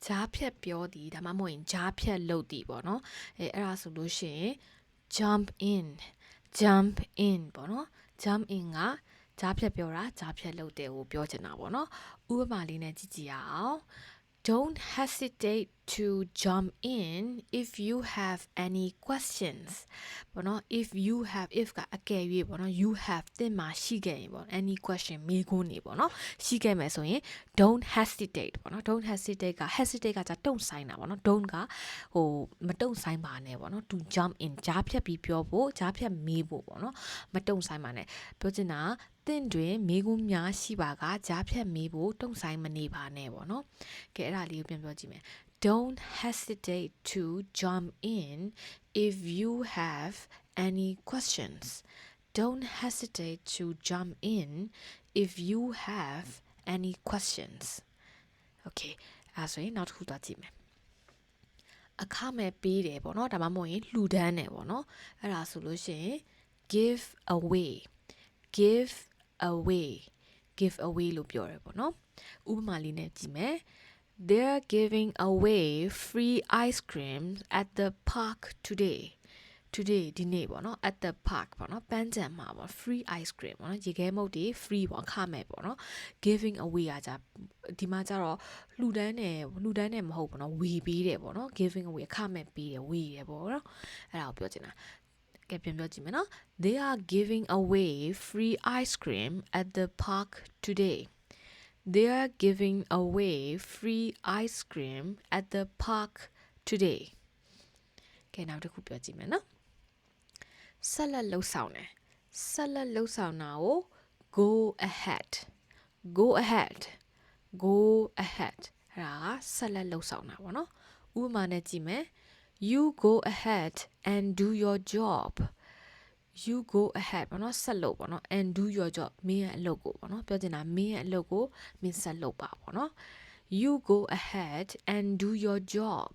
ကြားဖြတ်ပြောသည်ဒါမှမဟုတ်ရင်ကြားဖြတ်လုပ်သည်ပေါ့နော်အဲ့ဒါဆိုလို့ရှိရင် jump in ပေါ့နော် jump in ကကြားဖြတ်ပြောတာကြားဖြတ်လုပ်တယ်ကိုပြောချင်တာပေါ့နော်ဥပမာလေးနဲ့ကြည့်ကြည့်ရအောင် Don't hesitate to jump in if you have any questions ပေါ့နော် if ကအကယ်၍ပေါ့နော် you have သင်မှာရှိခဲ့ရင်ပေါ့ any question မေးခွန်းနေပေါ့နော်ရှိခဲ့မယ်ဆိုရင် don't hesitate ပေါ့နော် don't hesitate က hesitate ကじゃတုံ့ဆိုင်တာပေါ့နော် don't ကဟိုမတုံ့ဆိုင်ပါနဲ့ပေါ့နော် to jump in ကြားဖြတ်ပြီးပြောဖို့ကြားဖြတ်မေးဖို့ပေါ့နော်မတုံ့ဆိုင်ပါနဲ့ပြောချင်တာသင်တွင်မေးခွန်းများရှိပါကကြားဖြတ်မေးဖို့တုံ့ဆိုင်မနေပါနဲ့ပေါ့နော်ကဲအဲ့ဒါလေးကိုပြန်ပြောကြည့်မယ် Don't hesitate to jump in if you have any questions. Don't hesitate to jump in if you have any questions. Okay. အဲ့ဆိုရင်နောက်တစ်ခုသွားကြည့်မယ်အခမဲ့ပေးတယ်ပေါ့နော်ဒါမှမဟုတ်ရင်လှူဒန်းတယ်ပေါ့နော်အဲ့ဒါဆိုလို့ရှိရင် give away လို့ပြောရပေါ့နော်ဥပမာလေးနဲ့ကြည့်မယ် They're giving away free ice cream at the park today ဒီနေ့ပေါ့နော် at the park ပေါ့နော်ပန်းခြံမှာပေါ့ free ice cream ပေါ့နော်ရေခဲမုတ်တွေ free ပေါ့အခမဲ့ပေါ့နော် giving away อ่ะကြာဒီမှာကျတော့လှူဒန်းတယ်မဟုတ်ဘူးเนาะဝေပေးတယ်ပေါ့နော် giving away အခမဲ့ပေးတယ်ဝေတယ်ပေါ့နော်အဲ့ဒါကိုပြောချင်တာကဲပြန်ပြောကြည့်မယ်နော် They are giving away free ice cream at the park today They are giving away free ice cream at the park today ကဲနောက်တစ်ခုပြောကြည့်မယ်နော်ဆက်လက်လှုပ်ဆောင်တာကို go ahead အဲ့ဒါကဆက်လက်လှုပ်ဆောင်တာပေါ့နော်ဥပမာနဲ့ကြည့်မယ် You go ahead and do your job You go ahead ပေါ့နော်ဆက်လုပ်ပေါ့နော် and do your job မင်းရဲ့အလုပ်ကိုပေါ့နော်ပြောချင်တာမင်းရဲ့အလုပ်ကိုမင်းဆက်လုပ်ပါပေါ့နော် You go ahead and do your job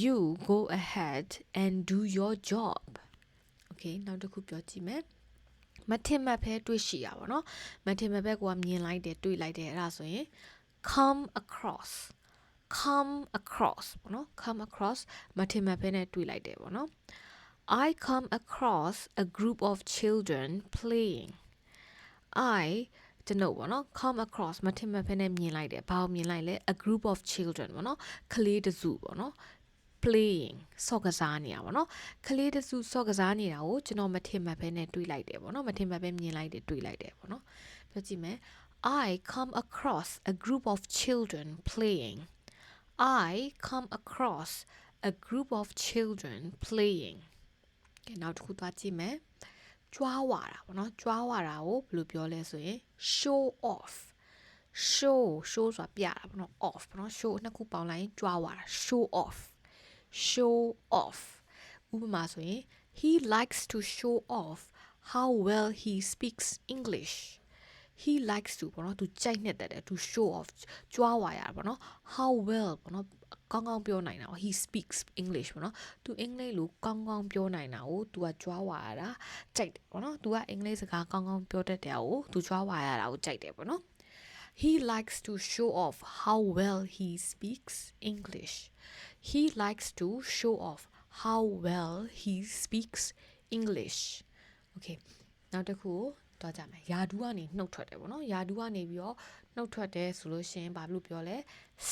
You go ahead and do your job Okay နောက်တစ်ခုပြောကြည့်မယ်မထင်မှတ်ဖဲတွေ့ရှိရပါတော့မထင်မှတ်ဖဲကိုကမြင်လိုက်တယ်တွေ့လိုက်တယ်အဲ့ဒါဆိုရင် come across ပေါ့နော် come across မထင်မှတ်ဖဲနဲ့တွေ့လိုက်တယ်ပေါ့နော် I come across a group of children playing I ကျွန်တော်ပေါ့နော် come across မထင်မှတ်ဖဲနဲ့မြင်လိုက်တယ်ဘာကိုမြင်လိုက်လဲ a group of children ပေါ့နော်ကလေးတစုပေါ့နော်playing ဆော့ကစားနေတာပေါ့နော်ကလေးတစုဆော့ကစားနေတာကိုကျွန်တော်မထင်မှတ်ဘဲနဲ့တွေးလိုက်တယ်ပေါ့နော်မထင်မှတ်ဘဲမြင်လိုက်တယ်တွေးလိုက်တယ်ပေါ့နော်ပြောကြည့်မယ် I come across a group of children playing I come across a group of children playing ကဲနောက်တစ်ခုသွားကြည့်မယ်ကြွားဝါတာပေါ့နော်ကြွားဝါတာကိုဘယ်လိုပြောလဲဆိုရင် show off show ဆိုတာပြတာပေါ့နော် off ပေါ့နော် show နှစ်ခုပေါင်းလိုက်ရင်ကြွားဝါတာ show offဥပမာဆိုရင် He likes to show off how well he speaks English He likes to ပေါ့နော်သူကြိုက်နှစ်တယ်သူ show off ကြွားဝါရတာပေါ့နော် how well ပေါ့နော်ကောင်းကောင်းပြောနိုင်တာ he speaks English ပေါ့နော်သူအင်္ဂလိပ်လိုကောင်းကောင်းပြောနိုင်တာကိုသူကကြွားဝါရတာကြိုက်တယ်ပေါ့နော်သူကအင်္ဂလိပ်စကားကောင်းကောင်းပြောတတ်တယ်ကိုသူကြွားဝါရတာကိုကြိုက်တယ်ပေါ့နော် He likes to show off how well he speaks English He likes to show off how well he speaks English Okay နောက်တစ်ခုတော့ကြမယ်ယာဒူးကနေနှုတ်ထွက်တယ်ပေါ့နော်ယာဒူးကနေပြီးတော့နှုတ်ထွက်တယ်ဆိုလို့ရှိရင်ဘာလို့ပြောလဲ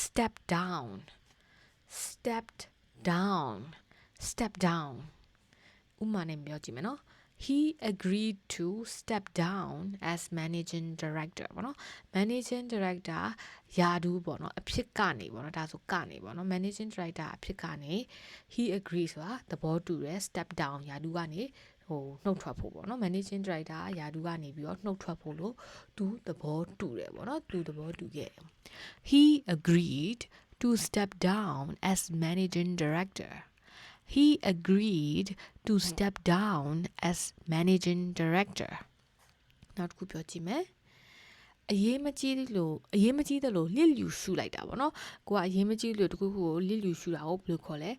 step down ဥမာနဲ့ပြောကြည့်မယ်နော် He agreed to step down as managing director ပေါ့နော် managing director ယာဒူးပေါ့နော်အဖြစ်ကနေပေါ့နော်ဒါဆိုကနေပေါ့နော် managing director အဖြစ်ကနေ he agreed ဆိုတာသဘောတူတယ် step down ယာဒူးကနေဟိုနှုတ်ထွက်ဖို့ပေါ့နော် managing director ယာဒူးကနေပြီးတော့နှုတ်ထွက်ဖို့လို့သူသဘောတူတယ်ပေါ့နော်သူသဘောတူခဲ့တယ် He agreed to step down as managing director He agreed to step down as managing director နောက်တစ်ခုပြောကြည့်မယ်အရေးမကြီးတယ်လို့လစ်လျူရှုလိုက်တာပေါ့နော်ကိုကအရေးမကြီးလို့တခုခုကိုလစ်လျူရှုတာကိုဘယ်လိုခေါ်လဲ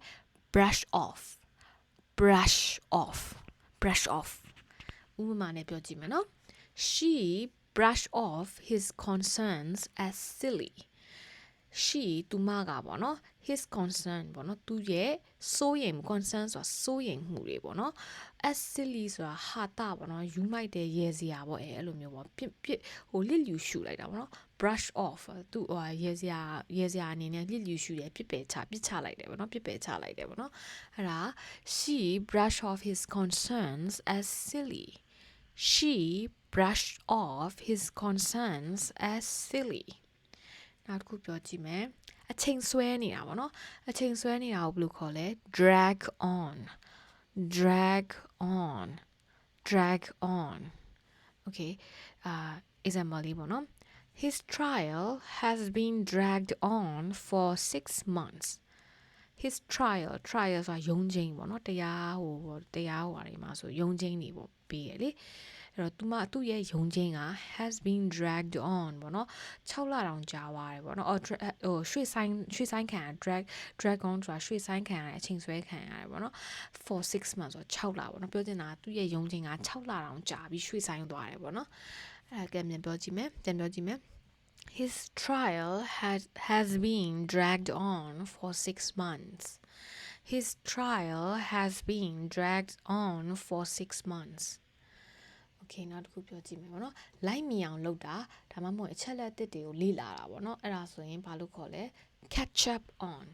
brush off ဥပမာနဲ့ပြောကြည့်မယ်နော် She brushed off his concerns as silly she သူမကပေါ့နော် his concern ပေါ့နော်သူရဲ့စိုးရိမ် concern ဆိုတာစိုးရိမ်မှုတွေပေါ့နော် as silly ဆိုတာဟာတာပေါ့နော်ယူမိုက်တဲ့ရေစရာပေါ့အဲ့လိုမျိုးပေါ့ပြဟိုလစ်လျူရှူလိုက်တာပေါ့နော် brush off သူဟိုရေစရာအနေနဲ့လစ်လျူရှူတယ်ပြစ်ချလိုက်တယ်ပေါ့နော်ပြစ်ပယ်ချလိုက်တယ်ပေါ့နော်အဲ့ဒါ she brush off his concerns as silly she brushed off his concerns as silly နောက်တစ်ခုပြောကြည့်မယ်အချိန်ဆွဲနေတာပေါ့နော်အချိန်ဆွဲနေတာကိုဘယ်လိုခေါ်လဲ drag on okay example လေးပေါ့နော် his trial has been dragged on for 6 months his trial ဆိုတာယုံကြည်ပေါ့နော်တရားဟိုဟာတွေမှာဆိုယုံကြည်နေပေါ့ပေးရလေအဲ့တော့သူ့ရဲ့ယုံကြည်က has been dragged on ပေါ့နော်6လတောင်ကြာသွားတယ်ပေါ့နော်ဟိုရွှေ့ဆိုင်ခံ drag on ဆိုတာရွှေ့ဆိုင်ခံရတဲ့အချိန်ဆွဲခံရတယ်ပေါ့နော် for 6 months ဆို6လပေါ့နော်ပြောချင်တာသူ့ရဲ့ယုံကြည်က6လတောင်ကြာပြီးရွှေ့ဆိုင်သွားတယ်ပေါ့နော်အဲ့ဒါကပြန်ပြောကြည့်မယ်His trial has been dragged on for 6 months. His trial has been dragged on for 6 months. Okay နောက်တစ်ခုပြောကြည့်မယ်ပေါ့နော်လိုက်မိအောင်လုပ်တာဒါမှမဟုတ်အချက်လက်အသစ်တွေကိုလေ့လာတာပေါ့နော်အဲ့ဒါဆိုရင်ဘာလို့ခေါ်လဲ catch up on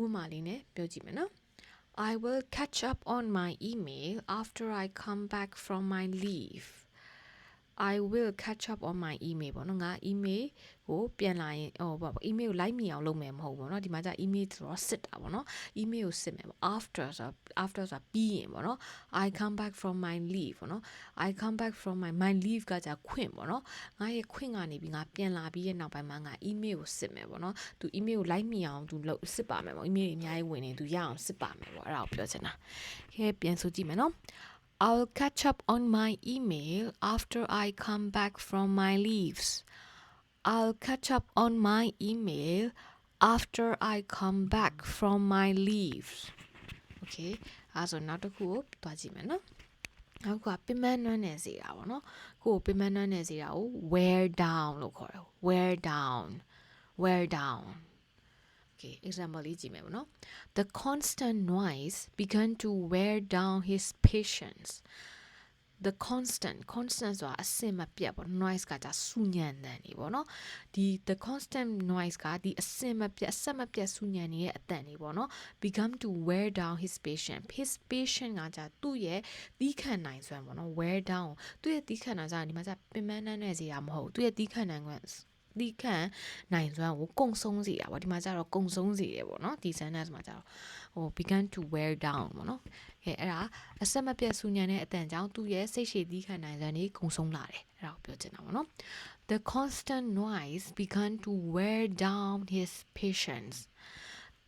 ဥပမာလေးနဲ့ပြောကြည့်မယ်နော် I will catch up on my email after I come back from my leave I will catch up on my email ပေါ့နော်ငါ email ကိုပြန်လာရင်email ကိုလိုက်မိအောင်လုပ်မယ်မဟုတ်ဘူးပေါ့နော်ဒီမှာကျ email ဆိုတော့စစ်တာပေါ့နော် email ကိုစစ်မယ်ပေါ့ after ဆိုတာပြီးရင်ပေါ့နော် I come back from my leave ပေါ့နော် I come back from my leave ကကျခွင့်ပေါ့နော်ငါရဲ့ခွင့်ကနေပြီးငါပြန်လာပြီးရဲ့နောက်ပိုင်းမှာငါ email ကိုစစ်မယ်ပေါ့နော်သူ email ကိုလိုက်မိအောင်သူလုပ်စစ်ပါမယ်ပေါ့ email တွေအများကြီးဝင်နေသူရအောင်စစ်ပါမယ်ပေါ့အဲ့ဒါကိုပြောချင်တာခဲပြန်ဆိုကြည့်မယ်နော်I'll catch up on my email after I come back from my leaves. I'll catch up on my email after I come back from my leaves. Okay, အဲ့ဆိုနောက်တစ်ခုကိုတွားကြည့်မယ်နော်။နောက်ကပင်မနှွမ်းနေစေတာပေါ့နော်။ကိုယ်ပင်မနှွမ်းနေစေတာကို wear down လို့ခေါ်တယ်။ wear down. Okay, example လေးကြည့်မယ်ပေါ့နော် The constant noise began to wear down his patience. The constant ဆိုတာအစင်မပြတ်ပေါ့ noise ကကြာဆူညံတယ်နေပေါ့နော်ဒီ the constant noise ကဒီအစင်မပြတ်ဆူညံနေတဲ့အတန်နေပေါ့နော် began to wear down his patience ကကြာသူ့ရဲ့သီးခံနိုင်စွမ်းပေါ့နော် wear down သူ့ရဲ့သီးခံနိုင်စွမ်းဒီမှာကြာပင်မနှမ်းနေစေတာမဟုတ်သူ့ရဲ့သီးခံနိုင်စွမ်းကိုကုံဆုံးစေတာပေါ့ဒီမှာကျတော့ကုံဆုံးစေတယ်ပေါ့နော်ဒီ sentence မှာကျတော့began to wear down ပေါ့နော်အဲ့ဒါအဆက်မပြတ်ဆူညံတဲ့အတန်ကြောင့်သူ့ရဲ့စိတ်ရှည်သီးခံနိုင်စွမ်းတွေကုံဆုံးလာတယ်အဲ့ဒါကိုပြောချင်တာပေါ့နော် The constant noise began to wear down his patience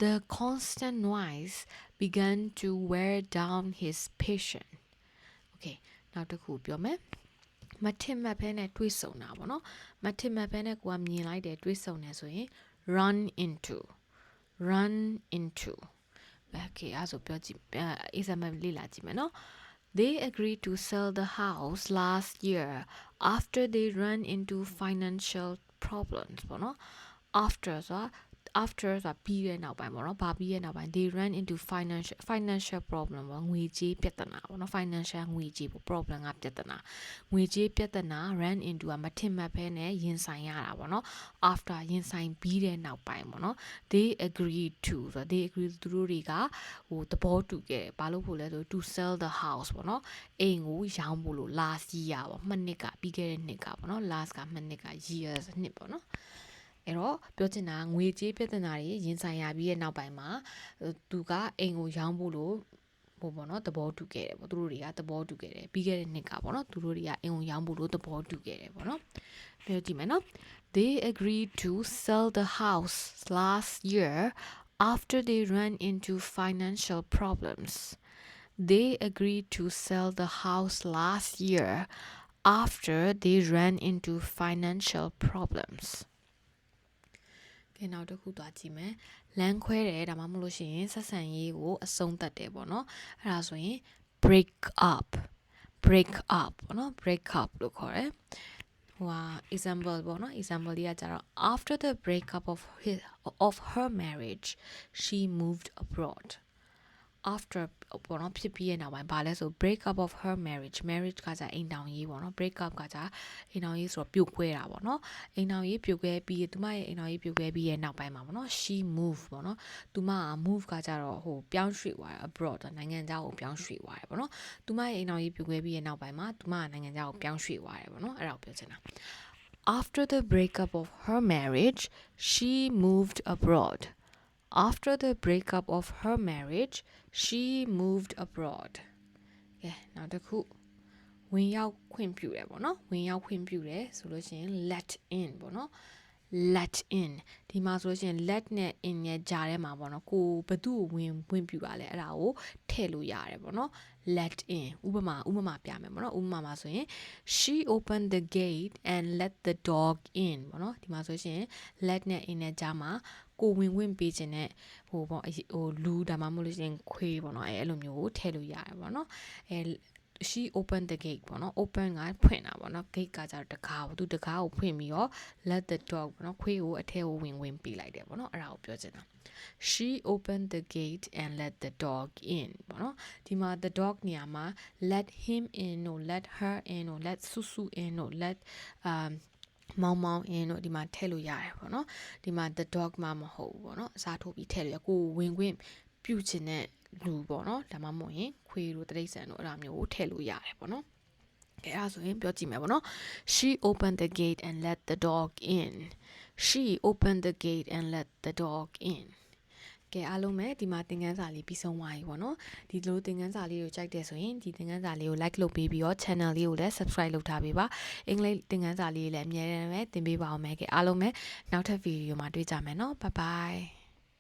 The constant noise began to wear down his patience Okay နောက်တစ်ခုပြောမယ်မထင်မှတ်ဖဲနဲ့တွေးဆုံတာပေါ့နော်မထင်မှတ်ဖဲနဲ့ကိုကမြင်လိုက်တယ်တွေးဆုံတယ်ဆိုရင် run into Okay အဲ့ဆိုပြောကြည့်example လေးလာကြည့်မယ်နော် They agreed to sell the house last year after they ran into financial problems ပေါ့နော် after ဆိုတာပြီးတဲ့နောက်ပိုင်းပေါ့နော်ဘာပြီးတဲ့နောက်ပိုင်း they ran into financial problem ပေါ့ငွေကြေးပြဿနာပေါ့နော် financial ငွေကြေးပေါ့ problem ကပြဿနာငွေကြေးပြဿနာ ran into ကမထင်မှတ်ဖဲနဲ့ရင်ဆိုင်ရတာပေါ့နော် after ရင်ဆိုင်ပြီးတဲ့နောက်ပိုင်းပေါ့နော် they agreed to ဆိုတော့ they agreed သူတို့တွေကသဘောတူခဲ့တယ်ဘာလို့ဖို့လဲဆို to sell the house ပေါ့နော်အိမ်ကိုရောင်းဖို့လို့ last year ပေါ့မှနှစ်ကပြီးခဲ့တဲ့နှစ်ကပေါ့နော် last ကမှနှစ်က years နှစ်ပေါ့နော်အဲ့တော့ပြောချင်တာငွေကြေးပြဿနာတွေရင်ဆိုင်ရပြီးရဲ့နောက်ပိုင်းမှာသူကအိမ်ကိုရောင်းဖို့လို့ပေါ့နော်သဘောတူခဲ့တယ်ပေါ့သူတို့တွေကသဘောတူခဲ့တယ်ပြီးခဲ့တဲ့နှစ်ကပေါ့နော်သူတို့တွေကအိမ်ကိုရောင်းဖို့လို့သဘောတူခဲ့တယ်ပေါ့နော်ပြောကြည့်မယ်နော် They agreed to sell the house last year after they ran into financial problems They agreed to sell the house last year after they ran into financial problemsနောက်တစ်ခုသွားကြည့်မယ်လမ်းခွဲတယ်ဒါမှမဟုတ်လို့ရှိရင်ဆက်ဆံရေးကိုအဆုံးသတ်တယ်ပေါ့နော်အဲ့ဒါဆိုရင် break up ပေါ့နော် break up လို့ခေါ်တယ် example ပေါ့နော် example လေးကကြတော့ after the breakup of her marriage she moved abroad after ပေါ့နော်ဖြစ်ပြီးရဲ့နောက်ပိုင်းဘာလဲဆို break up of her marriage ကကြအိမ်တောင်ရေးပေါ့နော် break up ကကြအိမ်တောင်ရေးဆိုတော့ပြိုကွဲတာပေါ့နော်အိမ်တောင်ရေးပြိုကွဲပြီးသူမရဲ့အိမ်တောင်ရေးပြိုကွဲပြီးရဲ့နောက်ပိုင်းမှာပေါ့နော် she move ပေါ့နော်သူမက move ကကြတော့ဟိုပြောင်းရွှေ့သွားတယ် abroad နိုင်ငံခြားကိုပြောင်းရွှေ့သွားတယ်ပေါ့နော်သူမရဲ့အိမ်တောင်ရေးပြိုကွဲပြီးရဲ့နောက်ပိုင်းမှာသူမကနိုင်ငံခြားကိုပြောင်းရွှေ့သွားတယ်ပေါ့နော်အဲ့ဒါကိုပြောချင်တာ after the breakup of her marriage she moved abroad After the breakup of her marriage, she moved abroad. ကဲနောက်တစ်ခုဝင်ရောက်ခွင့်ပြုတယ်ပေါ့နော်ဝင်ရောက်ခွင့်ပြုတယ်ဆိုလို့ရှိရင် let in ပေါ့နော် let in ဒီမှာဆိုလို့ရှိရင် let နဲ့ in ရဲ့ကြားထဲမှာပေါ့နော်ကိုဘသူ့ကိုဝင်ပြုတာလဲအဲ့ဒါကိုထည့်လို့ရတယ်ပေါ့နော် let in ဥပမာပြမယ်ပေါ့နော်ဥပမာမှာဆိုရင် she opened the gate and let the dog in ပေါ့နော်ဒီမှာဆိုရှင် let နဲ့ in နဲ့ကြားမှာကိုဝင်ပေးခြင်းနဲ့ဟိုပေါ့ဟိုလူဒါမှမဟုတ်လို့ရှင်ခွေးပေါ့နော်အဲ့လိုမျိုးကိုထည့်လို့ရတယ်ပေါ့နော်အဲ she opened the gate ပေါ့နော် open ကဖွင့်တာပေါ့နော် gate ကကြတော့တကားပေါ့သူတကားကိုဖွင့်ပြီးတော့ let the dog ပေါ့နော်ခွေးကိုအထဲကိုဝင်ပေးလိုက်တယ်ပေါ့နော်အဲ့ဒါကိုပြောချင်တာ she opened the gate and let the dog in ပေါ့နော်ဒီမှာ the dog နေရာမှာ let him in တို့ let her in တို့ let ဆူဆူ in တို့ let မောင် in တို့ဒီမှာထည့်လို့ရတယ်ပေါ့နော်ဒီမှာ the dog မှာမဟုတ်ဘူးပေါ့နော်အစားထိုးပြီးထည့်လို့ရကိုဝင်ခွင့်ပြုချင်တဲ့လူပေါ့နော်ဒါမှမဟုတ်ရင်ခွေးတို့တရိတ်ဆန်တို့အဲ့ဒါမျိုးကိုထည့်လို့ရတယ်ပေါ့နော်ကဲအဲ့ဒါဆိုရင်ပြောကြည့်မယ်ပေါ့နော် she opened the gate and let the dog in she opened the gate and let the dog in ကဲအားလုံးပဲဒီမှာသင်ခန်းစာလေးပြီးဆုံးသွားပြီပေါ့နော်ဒီလိုသင်ခန်းစာလေးကိုကြိုက်တယ်ဆိုရင်ဒီသင်ခန်းစာလေးကို like လုပ်ပေးပြီးတော့ channel လေးကိုလည်း subscribe လုပ်ထားပေးပါအင်္ဂလိပ်သင်ခန်းစာလေးလည်းအများကြီးပဲသင်ပေးပါအောင်မယ်ကဲအားလုံးပဲနောက်ထပ်ဗီဒီယိုမှာတွေ့ကြမယ်နော် bye bye